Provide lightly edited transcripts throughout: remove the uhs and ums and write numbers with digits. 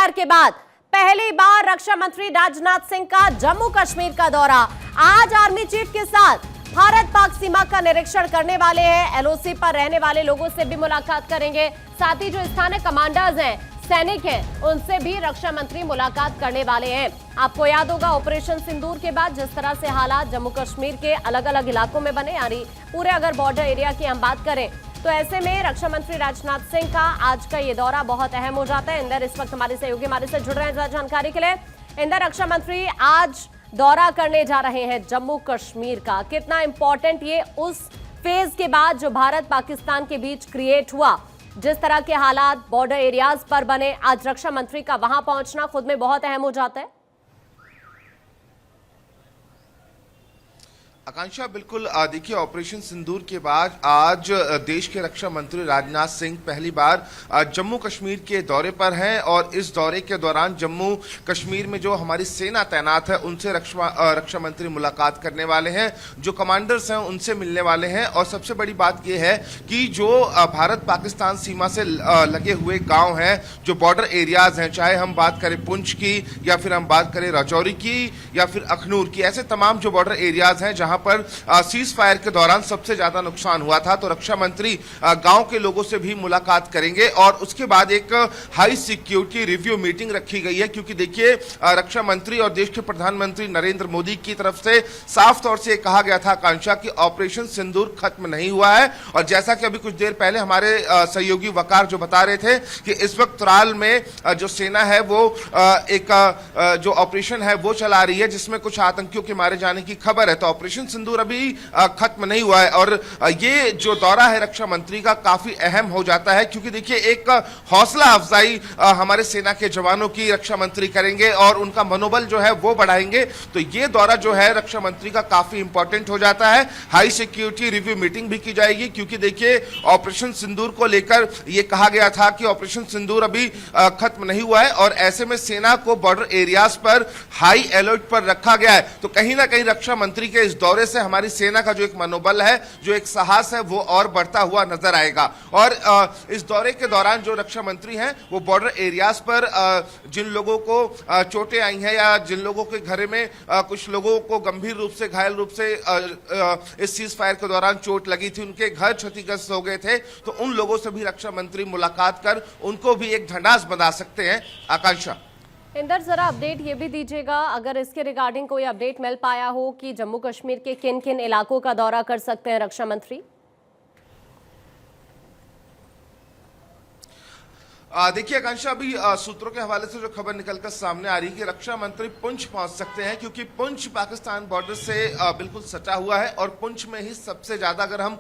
Fire के बाद पहली बार रक्षा मंत्री राजनाथ सिंह का जम्मू कश्मीर का दौरा। आज आर्मी चीफ के साथ भारत पाक सीमा का निरीक्षण करने वाले हैं। एलओसी पर रहने वाले लोगों से भी मुलाकात करेंगे। साथ ही जो स्थानीय कमांडर्स हैं, सैनिक हैं, उनसे भी रक्षा मंत्री मुलाकात करने वाले हैं। आपको याद होगा ऑपरेशन सिंदूर के बाद जिस तरह से हालात जम्मू कश्मीर के अलग अलग इलाकों में बने, यानी पूरे अगर बॉर्डर एरिया की हम बात करें तो ऐसे में रक्षा मंत्री राजनाथ सिंह का आज का ये दौरा बहुत अहम हो जाता है। इंदर इस वक्त हमारे सहयोगी हमारे से जुड़ रहे हैं जानकारी के लिए। इंदर, रक्षा मंत्री आज दौरा करने जा रहे हैं जम्मू कश्मीर का, कितना इंपॉर्टेंट ये उस फेज के बाद जो भारत पाकिस्तान के बीच क्रिएट हुआ, जिस तरह के हालात बॉर्डर एरियाज पर बने, आज रक्षा मंत्री का वहां पहुंचना खुद में बहुत अहम हो जाता है। आकांक्षा, बिल्कुल देखिए, ऑपरेशन सिंदूर के बाद आज देश के रक्षा मंत्री राजनाथ सिंह पहली बार जम्मू कश्मीर के दौरे पर हैं और इस दौरे के दौरान जम्मू कश्मीर में जो हमारी सेना तैनात है उनसे रक्षा मंत्री मुलाकात करने वाले हैं, जो कमांडर्स हैं उनसे मिलने वाले हैं। और सबसे बड़ी बात यह है कि जो भारत पाकिस्तान सीमा से लगे हुए गाँव हैं, जो बॉर्डर एरियाज हैं, चाहे हम बात करें पुंछ की या फिर हम बात करें राजौरी की या फिर अखनूर की, ऐसे तमाम जो बॉर्डर एरियाज हैं जहां पर सीज फायर के दौरान सबसे ज्यादा नुकसान हुआ था, तो रक्षा मंत्री गांव के लोगों से भी मुलाकात करेंगे। और उसके बाद एक हाई सिक्योरिटी रिव्यू मीटिंग रखी गई है, क्योंकि देखिए रक्षा मंत्री और देश के प्रधानमंत्री नरेंद्र मोदी की तरफ से साफ तौर से कहा गया था आकांक्षा कि ऑपरेशन सिंदूर खत्म नहीं हुआ है। और जैसा कि अभी कुछ देर पहले हमारे सहयोगी वकार जो बता रहे थे कि इस वक्त त्राल में जो सेना है वो एक जो ऑपरेशन है वो चला रही है, जिसमें कुछ आतंकियों के मारे जाने की खबर है। तो ऑपरेशन सिंदूर अभी खत्म नहीं हुआ है और ये जो दौरा है रक्षा मंत्री का काफी अहम हो जाता है, क्योंकि देखिए एक हौसला अफजाई हमारे सेना के जवानों की रक्षा मंत्री करेंगे और उनका मनोबल जो है वो बढ़ाएंगे। तो ये दौरा जो है रक्षा मंत्री का काफी इंपॉर्टेंट हो जाता है। हाई सिक्योरिटी रिव्यू मीटिंग भी की जाएगी, क्योंकि देखिए ऑपरेशन सिंदूर को लेकर ये कहा गया था कि ऑपरेशन सिंदूर अभी खत्म नहीं हुआ है और ऐसे में सेना को बॉर्डर एरियाज पर हाई अलर्ट पर रखा गया है। तो कहीं ना कहीं रक्षा मंत्री के इस दौरे से हमारी सेना का जो एक मनोबल है, जो एक साहस है, वो और बढ़ता हुआ नजर आएगा। और इस दौरे के दौरान जो रक्षा मंत्री हैं वो बॉर्डर एरियाज पर जिन लोगों को चोटें आई हैं या जिन लोगों के घर में कुछ लोगों को गंभीर रूप से घायल रूप से इस सीज फायर के दौरान चोट लगी थी, उनके घर क्षतिग्रस्त हो गए थे, तो उन लोगों से भी रक्षा मंत्री मुलाकात कर उनको भी एक ढंढास बना सकते हैं। आकांक्षा, इंदर, जरा अपडेट ये भी दीजिएगा अगर इसके रिगार्डिंग कोई अपडेट मिल पाया हो कि जम्मू कश्मीर के किन किन इलाकों का दौरा कर सकते हैं रक्षा मंत्री। देखिए आकांक्षा, अभी सूत्रों के हवाले से जो खबर निकलकर सामने आ रही है कि रक्षा मंत्री पुंछ पहुंच सकते हैं, क्योंकि पुंछ पाकिस्तान बॉर्डर से बिल्कुल सटा हुआ है और पुंछ में ही सबसे ज्यादा अगर हम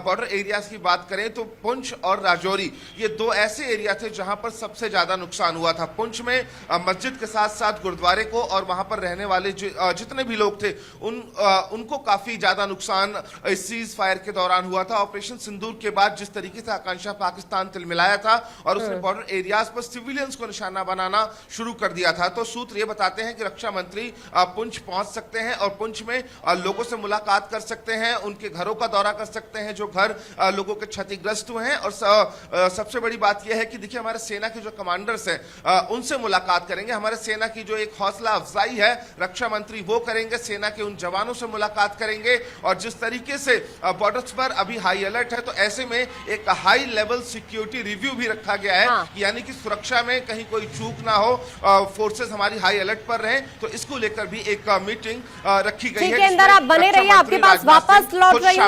बॉर्डर एरियाज की बात करें तो पुंछ और राजौरी ये दो ऐसे एरिया थे जहां पर सबसे ज्यादा नुकसान हुआ था। पुंछ में मस्जिद के साथ साथ गुरुद्वारे को और वहां पर रहने वाले जितने भी लोग थे उनको काफी ज्यादा नुकसान इस सीज फायर के दौरान हुआ था। ऑपरेशन सिंदूर के बाद जिस तरीके से आकांक्षा पाकिस्तान तिलमिलाया था और उसने बॉर्डर एरियाज पर सिविलियंस को निशाना बनाना शुरू कर दिया था, तो सूत्र ये बताते हैं कि रक्षा मंत्री पुंछ पहुंच सकते हैं और पुंछ में लोगों से मुलाकात कर सकते हैं, उनके घरों का दौरा कर सकते हैं जो घर लोगों के क्षतिग्रस्त हुए हैं। और सबसे बड़ी बात यह है कि देखिए हमारे सेना के जो कमांडर्स हैं उनसे मुलाकात करेंगे। हमारे सेना की जो एक हौसला अफजाई है रक्षा मंत्री वो करेंगे, सेना के उन जवानों से मुलाकात करेंगे। और जिस तरीके से बॉर्डर्स पर अभी हाई अलर्ट है, तो ऐसे में एक हाई लेवल सिक्योरिटी रिव्यू भी रखा गया है, यानी कि सुरक्षा में कहीं कोई चूक ना हो, फोर्सेस हमारी हाई अलर्ट पर रहें। तो इसको लेकर भी एक मीटिंग रखी गई है। ठीक है इंदर, आप बने रहिए, आपके पास वापस लौट रही हूं।